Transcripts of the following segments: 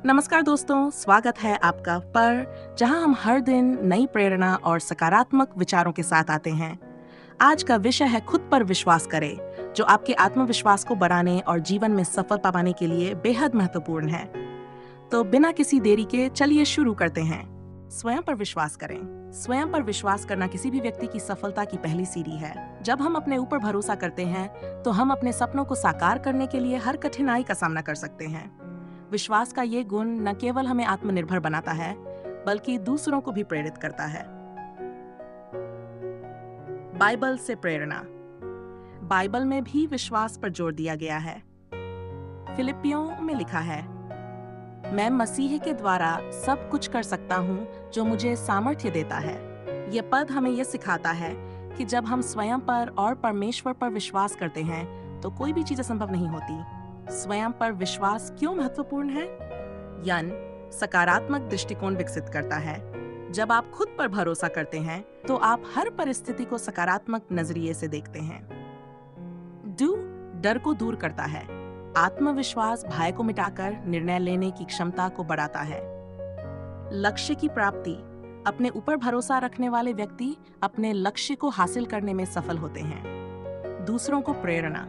नमस्कार दोस्तों, स्वागत है आपका पर जहां हम हर दिन नई प्रेरणा और सकारात्मक विचारों के साथ आते हैं। आज का विषय है खुद पर विश्वास करें, जो आपके आत्मविश्वास को बढ़ाने और जीवन में सफलता पाने के लिए बेहद महत्वपूर्ण है। तो बिना किसी देरी के चलिए शुरू करते हैं। स्वयं पर विश्वास करें। स्वयं पर विश्वास करना किसी भी व्यक्ति की सफलता की पहली सीढ़ी है। जब हम अपने ऊपर भरोसा करते हैं तो हम अपने सपनों को साकार करने के लिए हर कठिनाई का सामना कर सकते हैं। विश्वास का ये गुण न केवल हमें आत्मनिर्भर बनाता है, बल्कि दूसरों को भी प्रेरित करता है। बाइबल से प्रेरणा। बाइबल में भी विश्वास पर जोर दिया गया है। फिलिपियों में लिखा है, मैं मसीह के द्वारा सब कुछ कर सकता हूँ जो मुझे सामर्थ्य देता है। यह पद हमें यह सिखाता है कि जब हम स्वयं पर और परमेश्वर पर विश्वास करते हैं तो कोई भी चीज असंभव नहीं होती। स्वयं पर विश्वास क्यों महत्वपूर्ण है? यन सकारात्मक दृष्टिकोण विकसित करता है। जब आप खुद पर भरोसा करते हैं तो आप हर परिस्थिति को सकारात्मक नजरिए से देखते हैं। डू डर को दूर करता है। आत्मविश्वास भय को मिटाकर निर्णय लेने की क्षमता को बढ़ाता है। लक्ष्य की प्राप्ति। अपने ऊपर भरोसा रखने वाले व्यक्ति अपने लक्ष्य को हासिल करने में सफल होते हैं। दूसरों को प्रेरणा।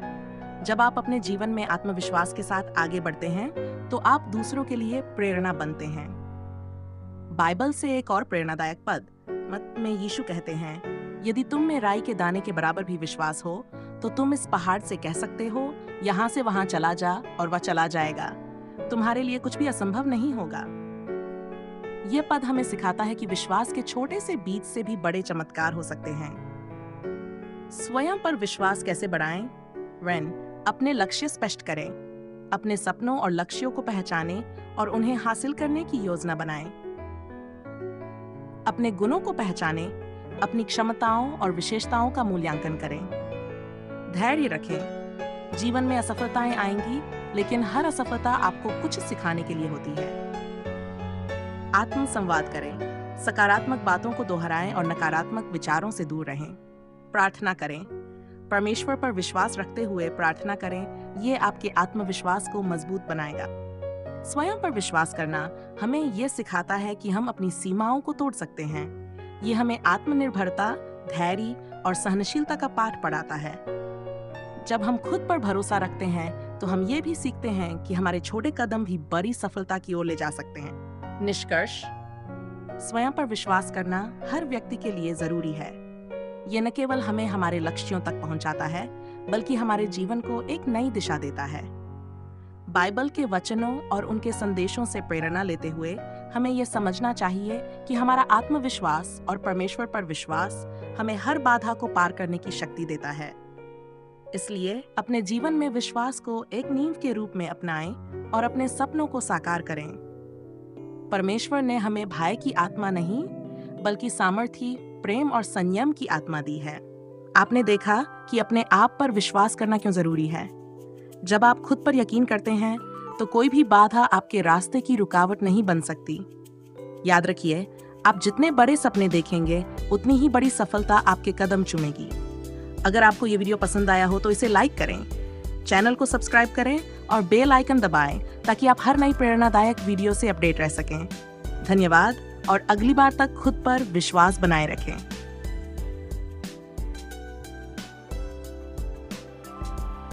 जब आप अपने जीवन में आत्मविश्वास के साथ आगे बढ़ते हैं तो आप दूसरों के लिए प्रेरणा बनते हैं। बाइबल से एक और प्रेरणादायक पद मत में यीशु कहते हैं, यदि तुम में राई के दाने के बराबर भी विश्वास हो तो तुम इस पहाड़ से कह सकते हो, यहाँ से वहां चला जा, और वह चला जाएगा। तुम्हारे लिए कुछ भी असंभव नहीं होगा। यह पद हमें सिखाता है कि विश्वास के छोटे से बीज से भी बड़े चमत्कार हो सकते हैं। स्वयं पर विश्वास कैसे बढ़ाएं? अपने लक्ष्य स्पष्ट करें। अपने सपनों और लक्ष्यों को पहचानें और उन्हें हासिल करने की योजना बनाएं। अपने गुणों को पहचानें, अपनी क्षमताओं और विशेषताओं का मूल्यांकन करें। धैर्य रखें। जीवन में असफलताएं आएंगी, लेकिन हर असफलता आपको कुछ सिखाने के लिए होती है। आत्मसंवाद करें। सकारात्मक बातों को दोहराएं और नकारात्मक विचारों से दूर रहें। प्रार्थना करें। परमेश्वर पर विश्वास रखते हुए प्रार्थना करें। ये आपके आत्मविश्वास को मजबूत बनाएगा। स्वयं पर विश्वास करना हमें यह सिखाता है कि हम अपनी सीमाओं को तोड़ सकते हैं। ये हमें आत्मनिर्भरता, धैर्य और सहनशीलता का पाठ पढ़ाता है। जब हम खुद पर भरोसा रखते हैं तो हम ये भी सीखते हैं कि हमारे छोटे कदम भी बड़ी सफलता की ओर ले जा सकते हैं। निष्कर्ष, स्वयं पर विश्वास करना हर व्यक्ति के लिए जरूरी है। ये न केवल हमें हमारे लक्ष्यों तक पहुंचाता है, बल्कि हमारे जीवन को एक नई दिशा देता है। बाइबल के वचनों और उनके संदेशों से प्रेरणा लेते हुए हमें यह समझना चाहिए कि हमारा आत्मविश्वास और परमेश्वर पर विश्वास हमें हर बाधा को पार करने की शक्ति देता है। इसलिए अपने जीवन में विश्वास को एक नींव के रूप में अपनाएं और अपने सपनों को साकार करें। परमेश्वर ने हमें भय की आत्मा नहीं, बल्कि सामर्थ्य, प्रेम और संयम की आत्मा दी है। आपने देखा कि अपने आप पर विश्वास करना क्यों जरूरी है। जब आप खुद पर यकीन करते हैं तो कोई भी बाधा आपके रास्ते की रुकावट नहीं बन सकती। याद रखिए, आप जितने बड़े सपने देखेंगे उतनी ही बड़ी सफलता आपके कदम चूमेगी। अगर आपको ये वीडियो पसंद आया हो तो इसे लाइक करें, चैनल को सब्सक्राइब करें और बेल आइकन दबाएं ताकि आप हर नई प्रेरणादायक वीडियो से अपडेट रह सकें। धन्यवाद और अगली बार तक खुद पर विश्वास बनाए रखें।